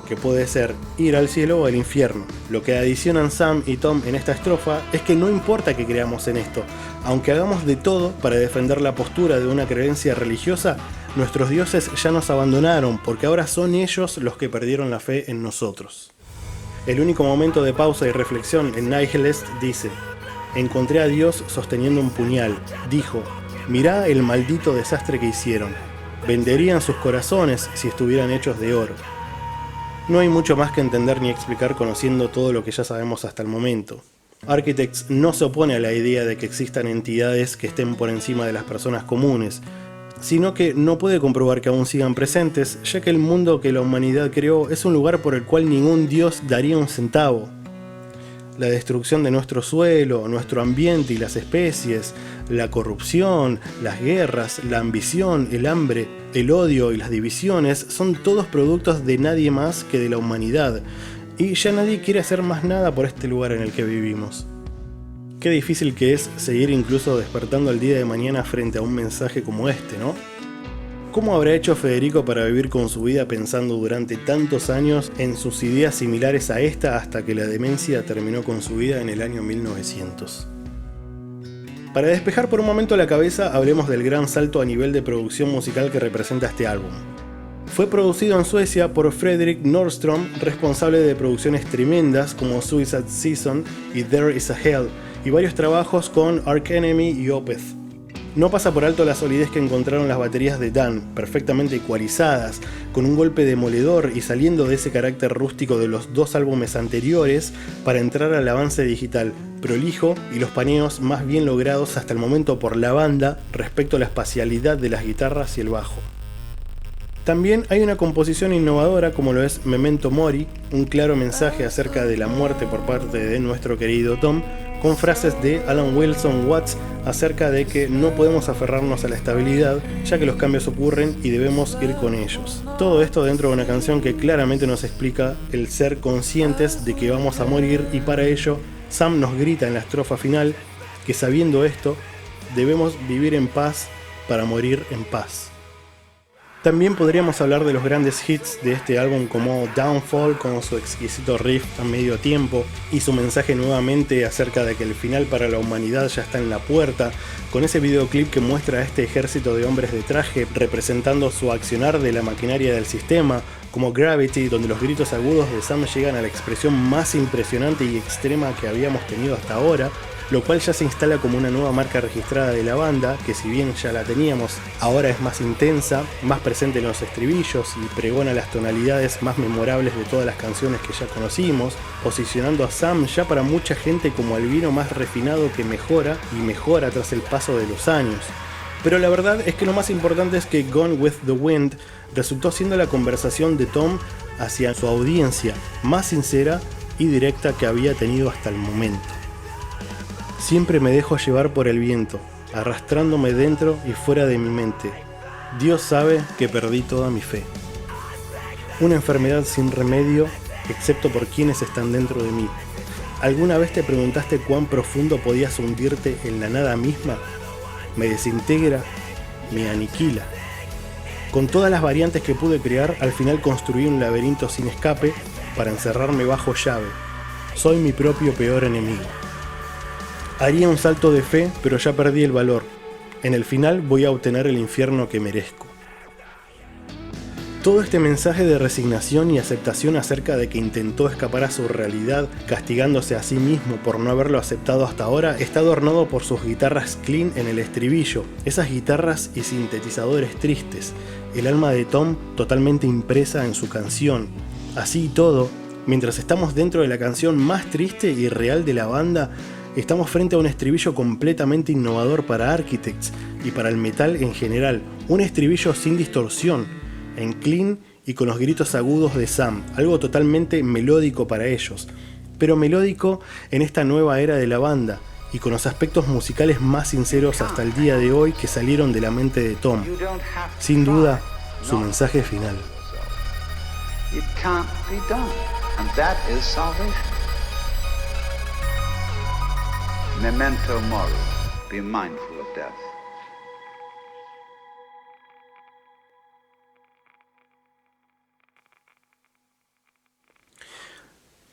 que puede ser ir al cielo o al infierno. Lo que adicionan Sam y Tom en esta estrofa es que no importa que creamos en esto, aunque hagamos de todo para defender la postura de una creencia religiosa, nuestros dioses ya nos abandonaron porque ahora son ellos los que perdieron la fe en nosotros. El único momento de pausa y reflexión en Nihilist dice: encontré a Dios sosteniendo un puñal, dijo, Mirá el maldito desastre que hicieron. Venderían sus corazones si estuvieran hechos de oro. No hay mucho más que entender ni explicar conociendo todo lo que ya sabemos hasta el momento. Architects no se opone a la idea de que existan entidades que estén por encima de las personas comunes, sino que no puede comprobar que aún sigan presentes, ya que el mundo que la humanidad creó es un lugar por el cual ningún dios daría un centavo. La destrucción de nuestro suelo, nuestro ambiente y las especies, la corrupción, las guerras, la ambición, el hambre, el odio y las divisiones son todos productos de nadie más que de la humanidad, y ya nadie quiere hacer más nada por este lugar en el que vivimos. Qué difícil que es seguir incluso despertando el día de mañana frente a un mensaje como este, ¿no? ¿Cómo habrá hecho Federico para vivir con su vida pensando durante tantos años en sus ideas similares a esta hasta que la demencia terminó con su vida en el año 1900? Para despejar por un momento la cabeza, hablemos del gran salto a nivel de producción musical que representa este álbum. Fue producido en Suecia por Fredrik Nordström, responsable de producciones tremendas como Suicide Season y There Is a Hell, y varios trabajos con Arch Enemy y Opeth. No pasa por alto la solidez que encontraron las baterías de Dan, perfectamente ecualizadas, con un golpe demoledor y saliendo de ese carácter rústico de los dos álbumes anteriores para entrar al avance digital, prolijo y los paneos más bien logrados hasta el momento por la banda respecto a la espacialidad de las guitarras y el bajo. También hay una composición innovadora como lo es Memento Mori, un claro mensaje acerca de la muerte por parte de nuestro querido Tom, con frases de Alan Wilson Watts acerca de que no podemos aferrarnos a la estabilidad, ya que los cambios ocurren y debemos ir con ellos. Todo esto dentro de una canción que claramente nos explica el ser conscientes de que vamos a morir, y para ello Sam nos grita en la estrofa final que sabiendo esto, debemos vivir en paz para morir en paz. También podríamos hablar de los grandes hits de este álbum como Downfall con su exquisito riff a medio tiempo y su mensaje nuevamente acerca de que el final para la humanidad ya está en la puerta, con ese videoclip que muestra a este ejército de hombres de traje representando su accionar de la maquinaria del sistema, como Gravity, donde los gritos agudos de Sam llegan a la expresión más impresionante y extrema que habíamos tenido hasta ahora, lo cual ya se instala como una nueva marca registrada de la banda, que si bien ya la teníamos, ahora es más intensa, más presente en los estribillos y pregona las tonalidades más memorables de todas las canciones que ya conocimos, posicionando a Sam ya para mucha gente como el vino más refinado que mejora y mejora tras el paso de los años. Pero la verdad es que lo más importante es que Gone with the Wind resultó siendo la conversación de Tom hacia su audiencia más sincera y directa que había tenido hasta el momento. Siempre me dejo llevar por el viento, arrastrándome dentro y fuera de mi mente. Dios sabe que perdí toda mi fe. Una enfermedad sin remedio, excepto por quienes están dentro de mí. ¿Alguna vez te preguntaste cuán profundo podías hundirte en la nada misma? Me desintegra, me aniquila. Con todas las variantes que pude crear, al final construí un laberinto sin escape para encerrarme bajo llave. Soy mi propio peor enemigo. Haría un salto de fe, pero ya perdí el valor. En el final voy a obtener el infierno que merezco. Todo este mensaje de resignación y aceptación acerca de que intentó escapar a su realidad, castigándose a sí mismo por no haberlo aceptado hasta ahora, está adornado por sus guitarras clean en el estribillo, esas guitarras y sintetizadores tristes, el alma de Tom totalmente impresa en su canción. Así y todo, mientras estamos dentro de la canción más triste y real de la banda, estamos frente a un estribillo completamente innovador para Architects y para el metal en general, un estribillo sin distorsión, en clean y con los gritos agudos de Sam, algo totalmente melódico para ellos, pero melódico en esta nueva era de la banda y con los aspectos musicales más sinceros hasta el día de hoy que salieron de la mente de Tom. Sin duda, su mensaje final. Memento mori, be mindful of death.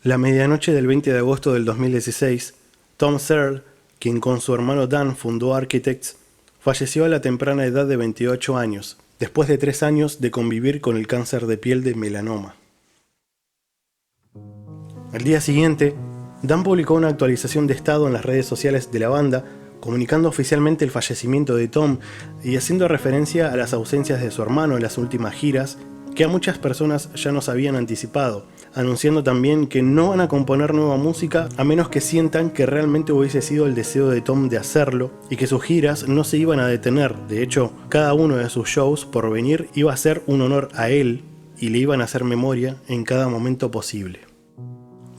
La medianoche del 20 de agosto del 2016, Tom Searle, quien con su hermano Dan fundó Architects, falleció a la temprana edad de 28 años, después de 3 años de convivir con el cáncer de piel de melanoma. Al día siguiente, Dan publicó una actualización de estado en las redes sociales de la banda, comunicando oficialmente el fallecimiento de Tom y haciendo referencia a las ausencias de su hermano en las últimas giras, que a muchas personas ya nos habían anticipado, anunciando también que no van a componer nueva música a menos que sientan que realmente hubiese sido el deseo de Tom de hacerlo y que sus giras no se iban a detener. De hecho, cada uno de sus shows por venir iba a ser un honor a él y le iban a hacer memoria en cada momento posible.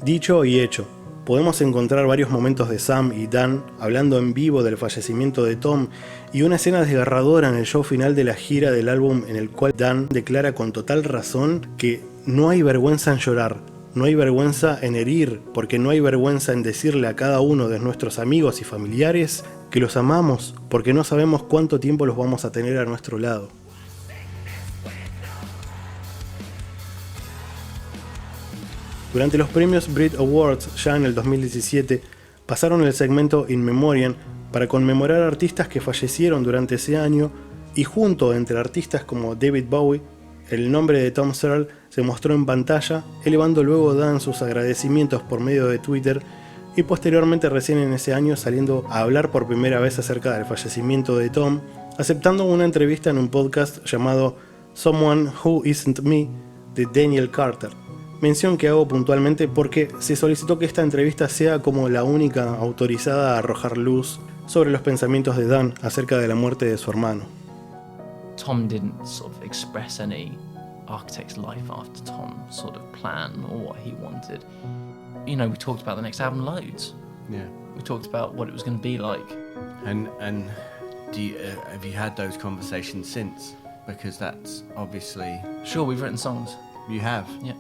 Dicho y hecho, podemos encontrar varios momentos de Sam y Dan hablando en vivo del fallecimiento de Tom y una escena desgarradora en el show final de la gira del álbum en el cual Dan declara con total razón que no hay vergüenza en llorar, no hay vergüenza en herir, porque no hay vergüenza en decirle a cada uno de nuestros amigos y familiares que los amamos, porque no sabemos cuánto tiempo los vamos a tener a nuestro lado. Durante los premios Brit Awards, ya en el 2017, pasaron el segmento In Memoriam para conmemorar artistas que fallecieron durante ese año y junto entre artistas como David Bowie, el nombre de Tom Searle se mostró en pantalla, elevando luego Dan sus agradecimientos por medio de Twitter y posteriormente recién en ese año saliendo a hablar por primera vez acerca del fallecimiento de Tom, aceptando una entrevista en un podcast llamado Someone Who Isn't Me de Daniel Carter. Mención que hago puntualmente porque se solicitó que esta entrevista sea como la única autorizada a arrojar luz sobre los pensamientos de Dan acerca de la muerte de su hermano. Tom didn't sort of express any architect's life after Tom sort of plan or what he wanted. You know, we talked about the next album loads. Yeah. We talked about what it was going to be like. And do you, have you had those conversations since? Because that's obviously... Sure, we've written songs. You have? Yeah.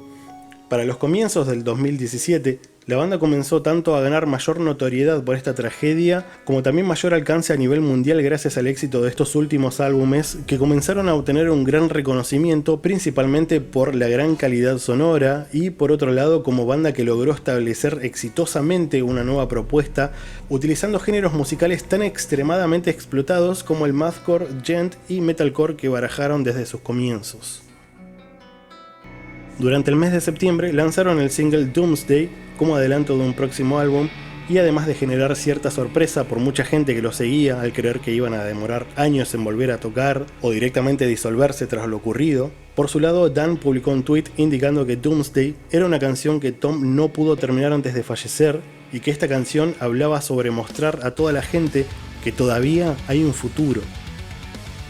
Para los comienzos del 2017, la banda comenzó tanto a ganar mayor notoriedad por esta tragedia, como también mayor alcance a nivel mundial gracias al éxito de estos últimos álbumes, que comenzaron a obtener un gran reconocimiento, principalmente por la gran calidad sonora y por otro lado como banda que logró establecer exitosamente una nueva propuesta, utilizando géneros musicales tan extremadamente explotados como el mathcore, djent y metalcore que barajaron desde sus comienzos. Durante el mes de septiembre lanzaron el single Doomsday como adelanto de un próximo álbum y además de generar cierta sorpresa por mucha gente que lo seguía al creer que iban a demorar años en volver a tocar o directamente disolverse tras lo ocurrido, por su lado Dan publicó un tweet indicando que Doomsday era una canción que Tom no pudo terminar antes de fallecer y que esta canción hablaba sobre mostrar a toda la gente que todavía hay un futuro.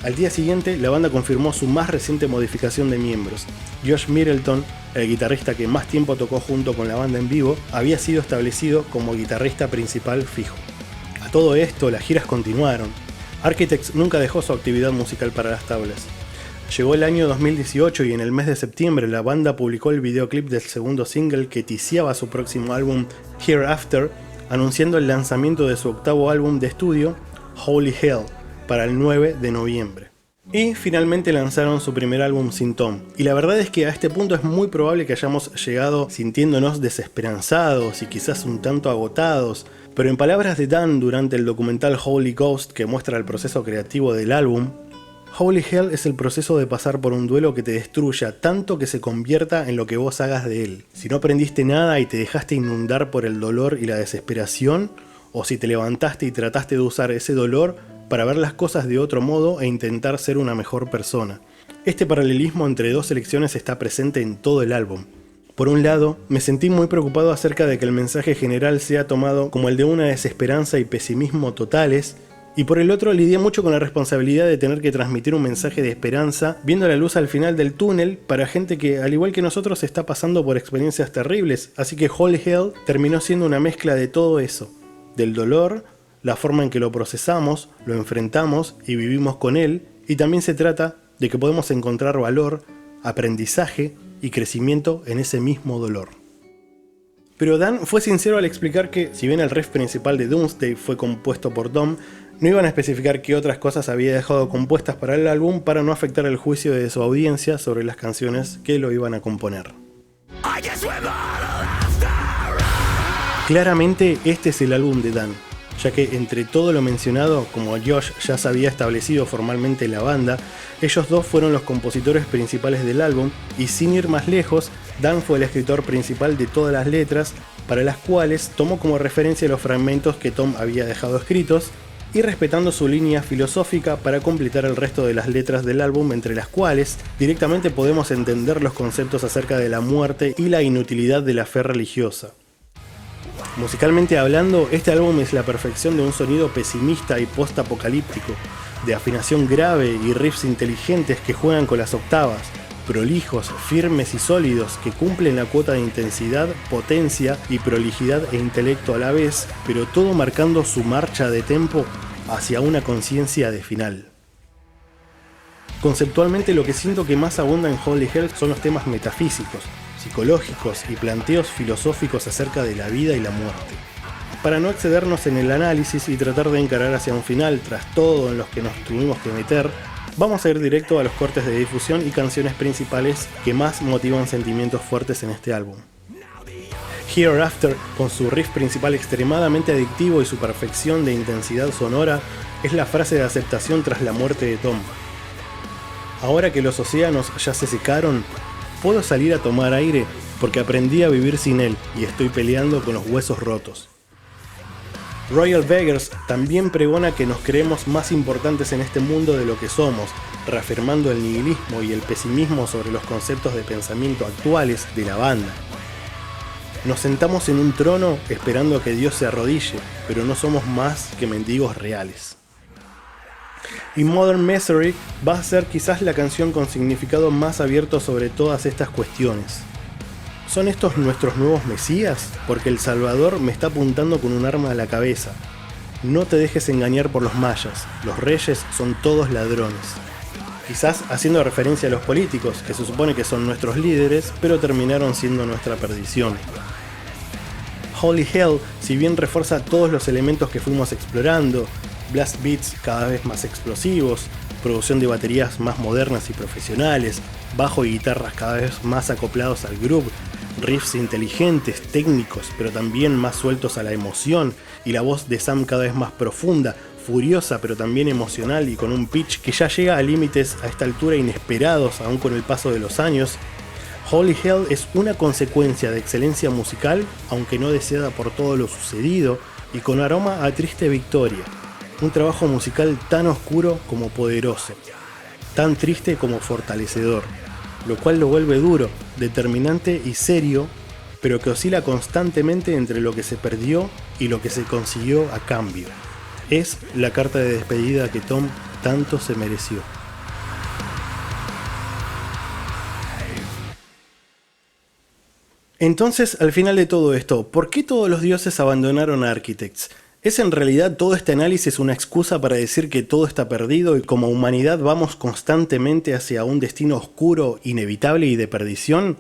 Al día siguiente, la banda confirmó su más reciente modificación de miembros. Josh Middleton, el guitarrista que más tiempo tocó junto con la banda en vivo, había sido establecido como guitarrista principal fijo. A todo esto, las giras continuaron. Architects nunca dejó su actividad musical para las tablas. Llegó el año 2018 y en el mes de septiembre la banda publicó el videoclip del segundo single que ticiaba su próximo álbum Hereafter, anunciando el lanzamiento de su octavo álbum de estudio, Holy Hell, para el 9 de noviembre. Y finalmente lanzaron su primer álbum sin Tom. Y la verdad es que a este punto es muy probable que hayamos llegado sintiéndonos desesperanzados y quizás un tanto agotados, pero en palabras de Dan durante el documental Holy Ghost que muestra el proceso creativo del álbum, Holy Hell es el proceso de pasar por un duelo que te destruya tanto que se convierta en lo que vos hagas de él. Si no aprendiste nada y te dejaste inundar por el dolor y la desesperación, o si te levantaste y trataste de usar ese dolor para ver las cosas de otro modo e intentar ser una mejor persona. Este paralelismo entre dos elecciones está presente en todo el álbum. Por un lado, me sentí muy preocupado acerca de que el mensaje general sea tomado como el de una desesperanza y pesimismo totales, y por el otro lidié mucho con la responsabilidad de tener que transmitir un mensaje de esperanza, viendo la luz al final del túnel para gente que, al igual que nosotros, está pasando por experiencias terribles, así que Holy Hell terminó siendo una mezcla de todo eso, del dolor, la forma en que lo procesamos, lo enfrentamos y vivimos con él, y también se trata de que podemos encontrar valor, aprendizaje y crecimiento en ese mismo dolor. Pero Dan fue sincero al explicar que, si bien el riff principal de Doomsday fue compuesto por Tom, no iban a especificar qué otras cosas había dejado compuestas para el álbum para no afectar el juicio de su audiencia sobre las canciones que lo iban a componer. Claramente este es el álbum de Dan, ya que entre todo lo mencionado, como Josh ya se había establecido formalmente la banda, ellos dos fueron los compositores principales del álbum y sin ir más lejos, Dan fue el escritor principal de todas las letras, para las cuales tomó como referencia los fragmentos que Tom había dejado escritos, y respetando su línea filosófica para completar el resto de las letras del álbum, entre las cuales directamente podemos entender los conceptos acerca de la muerte y la inutilidad de la fe religiosa. Musicalmente hablando, este álbum es la perfección de un sonido pesimista y post-apocalíptico, de afinación grave y riffs inteligentes que juegan con las octavas, prolijos, firmes y sólidos que cumplen la cuota de intensidad, potencia y prolijidad e intelecto a la vez, pero todo marcando su marcha de tempo hacia una conciencia de final. Conceptualmente lo que siento que más abunda en Holy Hell son los temas metafísicos, psicológicos y planteos filosóficos acerca de la vida y la muerte. Para no excedernos en el análisis y tratar de encarar hacia un final tras todo en los que nos tuvimos que meter, vamos a ir directo a los cortes de difusión y canciones principales que más motivan sentimientos fuertes en este álbum. Hereafter, con su riff principal extremadamente adictivo y su perfección de intensidad sonora, es la frase de aceptación tras la muerte de Tom. Ahora que los océanos ya se secaron, puedo salir a tomar aire porque aprendí a vivir sin él y estoy peleando con los huesos rotos. Royal Beggars también pregona que nos creemos más importantes en este mundo de lo que somos, reafirmando el nihilismo y el pesimismo sobre los conceptos de pensamiento actuales de la banda. Nos sentamos en un trono esperando a que Dios se arrodille, pero no somos más que mendigos reales. Y Modern Misery va a ser quizás la canción con significado más abierto sobre todas estas cuestiones. ¿Son estos nuestros nuevos mesías? Porque el Salvador me está apuntando con un arma a la cabeza. No te dejes engañar por los mayas, los reyes son todos ladrones. Quizás haciendo referencia a los políticos, que se supone que son nuestros líderes, pero terminaron siendo nuestra perdición. Holy Hell, si bien refuerza todos los elementos que fuimos explorando, blast beats cada vez más explosivos, producción de baterías más modernas y profesionales, bajo y guitarras cada vez más acoplados al groove, riffs inteligentes, técnicos, pero también más sueltos a la emoción, y la voz de Sam cada vez más profunda, furiosa pero también emocional y con un pitch que ya llega a límites a esta altura inesperados aún con el paso de los años. Holy Hell es una consecuencia de excelencia musical, aunque no deseada por todo lo sucedido, y con aroma a triste victoria. Un trabajo musical tan oscuro como poderoso, tan triste como fortalecedor, lo cual lo vuelve duro, determinante y serio, pero que oscila constantemente entre lo que se perdió y lo que se consiguió a cambio. Es la carta de despedida que Tom tanto se mereció. Entonces, al final de todo esto, ¿por qué todos los dioses abandonaron a Architects? ¿Es en realidad todo este análisis una excusa para decir que todo está perdido y como humanidad vamos constantemente hacia un destino oscuro, inevitable y de perdición?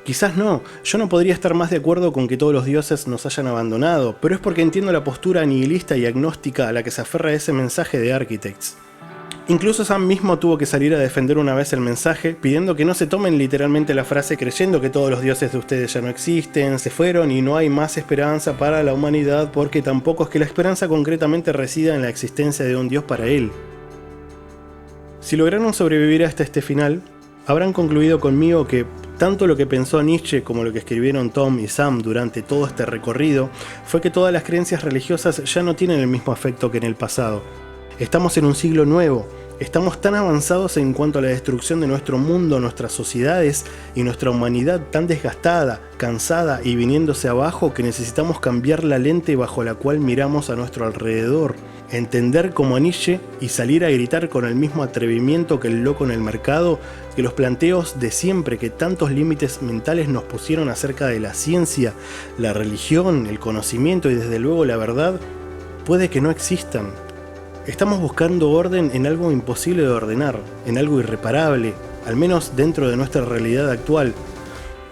Quizás no, yo no podría estar más de acuerdo con que todos los dioses nos hayan abandonado, pero es porque entiendo la postura nihilista y agnóstica a la que se aferra ese mensaje de Architects. Incluso Sam mismo tuvo que salir a defender una vez el mensaje, pidiendo que no se tomen literalmente la frase creyendo que todos los dioses de ustedes ya no existen, se fueron y no hay más esperanza para la humanidad, porque tampoco es que la esperanza concretamente resida en la existencia de un dios para él. Si lograron sobrevivir hasta este final, habrán concluido conmigo que tanto lo que pensó Nietzsche como lo que escribieron Tom y Sam durante todo este recorrido fue que todas las creencias religiosas ya no tienen el mismo efecto que en el pasado. Estamos en un siglo nuevo, estamos tan avanzados en cuanto a la destrucción de nuestro mundo, nuestras sociedades y nuestra humanidad tan desgastada, cansada y viniéndose abajo que necesitamos cambiar la lente bajo la cual miramos a nuestro alrededor, entender como Nietzsche y salir a gritar con el mismo atrevimiento que el loco en el mercado que los planteos de siempre que tantos límites mentales nos pusieron acerca de la ciencia, la religión, el conocimiento y desde luego la verdad, puede que no existan. Estamos buscando orden en algo imposible de ordenar, en algo irreparable, al menos dentro de nuestra realidad actual.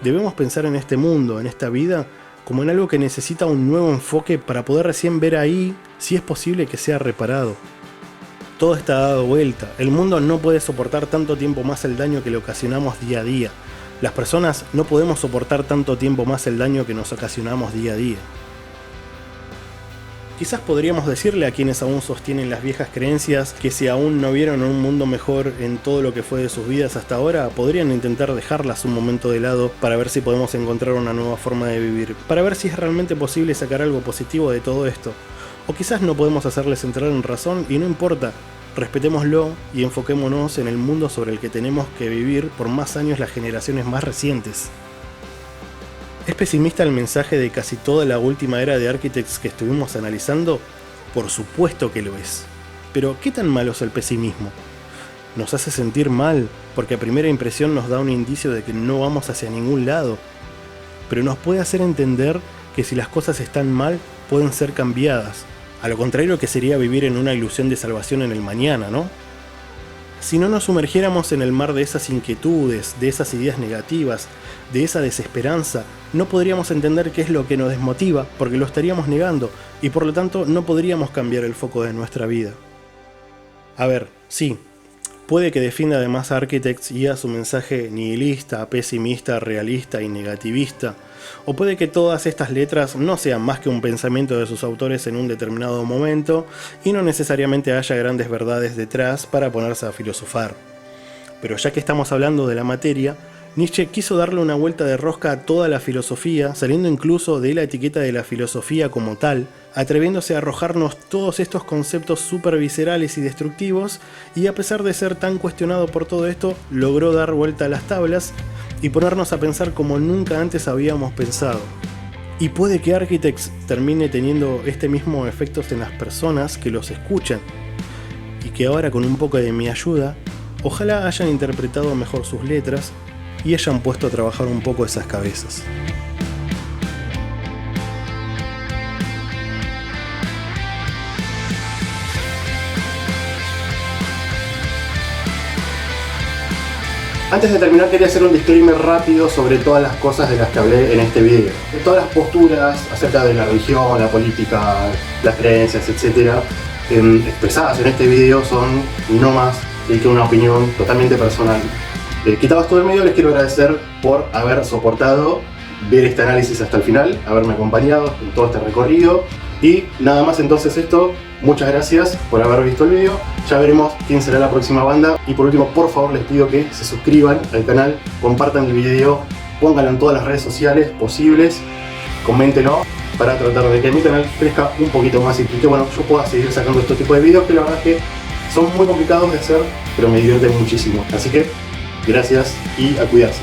Debemos pensar en este mundo, en esta vida, como en algo que necesita un nuevo enfoque para poder recién ver ahí si es posible que sea reparado. Todo está dado vuelta, el mundo no puede soportar tanto tiempo más el daño que le ocasionamos día a día. Las personas no podemos soportar tanto tiempo más el daño que nos ocasionamos día a día. Quizás podríamos decirle a quienes aún sostienen las viejas creencias que si aún no vieron un mundo mejor en todo lo que fue de sus vidas hasta ahora, podrían intentar dejarlas un momento de lado para ver si podemos encontrar una nueva forma de vivir, para ver si es realmente posible sacar algo positivo de todo esto, O quizás no podemos hacerles entrar en razón y no importa, respetémoslo y enfoquémonos en el mundo sobre el que tenemos que vivir por más años las generaciones más recientes. ¿Es pesimista el mensaje de casi toda la última era de Architects que estuvimos analizando? Por supuesto que lo es. Pero ¿qué tan malo es el pesimismo? Nos hace sentir mal porque a primera impresión nos da un indicio de que no vamos hacia ningún lado. Pero nos puede hacer entender que si las cosas están mal, pueden ser cambiadas. A lo contrario que sería vivir en una ilusión de salvación en el mañana, ¿no? Si no nos sumergiéramos en el mar de esas inquietudes, de esas ideas negativas, de esa desesperanza, no podríamos entender qué es lo que nos desmotiva, porque lo estaríamos negando, y por lo tanto no podríamos cambiar el foco de nuestra vida. A ver, sí, puede que defienda además a Architects y a su mensaje nihilista, pesimista, realista y negativista, o puede que todas estas letras no sean más que un pensamiento de sus autores en un determinado momento y no necesariamente haya grandes verdades detrás para ponerse a filosofar. Pero ya que estamos hablando de la materia, Nietzsche quiso darle una vuelta de rosca a toda la filosofía, saliendo incluso de la etiqueta de la filosofía como tal, atreviéndose a arrojarnos todos estos conceptos súper viscerales y destructivos, y a pesar de ser tan cuestionado por todo esto, logró dar vuelta a las tablas y ponernos a pensar como nunca antes habíamos pensado. Y puede que Architects termine teniendo este mismo efecto en las personas que los escuchan, y que ahora con un poco de mi ayuda, ojalá hayan interpretado mejor sus letras y hayan puesto a trabajar un poco esas cabezas. Antes de terminar quería hacer un disclaimer rápido sobre todas las cosas de las que hablé en este video. Todas las posturas acerca de la religión, la política, las creencias, etc. expresadas en este video son no más que una opinión totalmente personal. Quitado esto del medio, les quiero agradecer por haber soportado ver este análisis hasta el final, haberme acompañado en todo este recorrido. Y nada más entonces esto, muchas gracias por haber visto el video, ya veremos quién será la próxima banda. Y por último, por favor les pido que se suscriban al canal, compartan el video, pónganlo en todas las redes sociales posibles, coméntenlo para tratar de que mi canal crezca un poquito más y que bueno, yo pueda seguir sacando este tipo de videos que la verdad es que son muy complicados de hacer, pero me divierten muchísimo. Así que gracias y a cuidarse.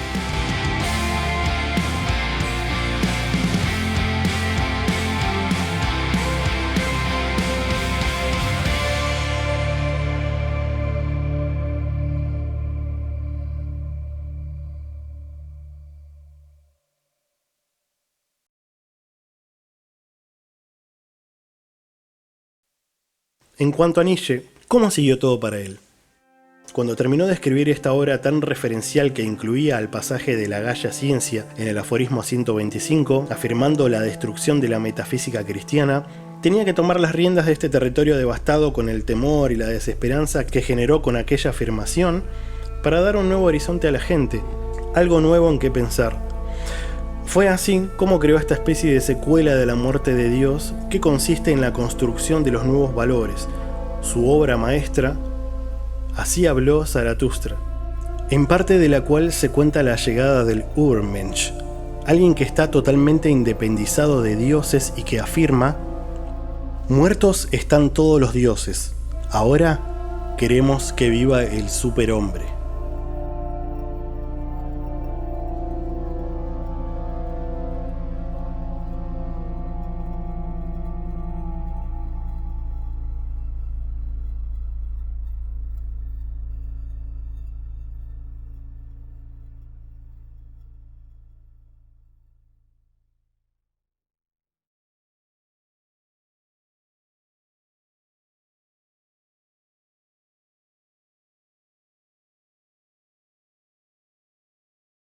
En cuanto a Nietzsche, ¿cómo siguió todo para él? Cuando terminó de escribir esta obra tan referencial que incluía al pasaje de la Gaia Ciencia en el aforismo 125, afirmando la destrucción de la metafísica cristiana, tenía que tomar las riendas de este territorio devastado con el temor y la desesperanza que generó con aquella afirmación para dar un nuevo horizonte a la gente, algo nuevo en qué pensar. Fue así como creó esta especie de secuela de la muerte de Dios que consiste en la construcción de los nuevos valores, su obra maestra, Así habló Zaratustra, en parte de la cual se cuenta la llegada del Übermensch, alguien que está totalmente independizado de dioses y que afirma: muertos están todos los dioses, ahora queremos que viva el superhombre.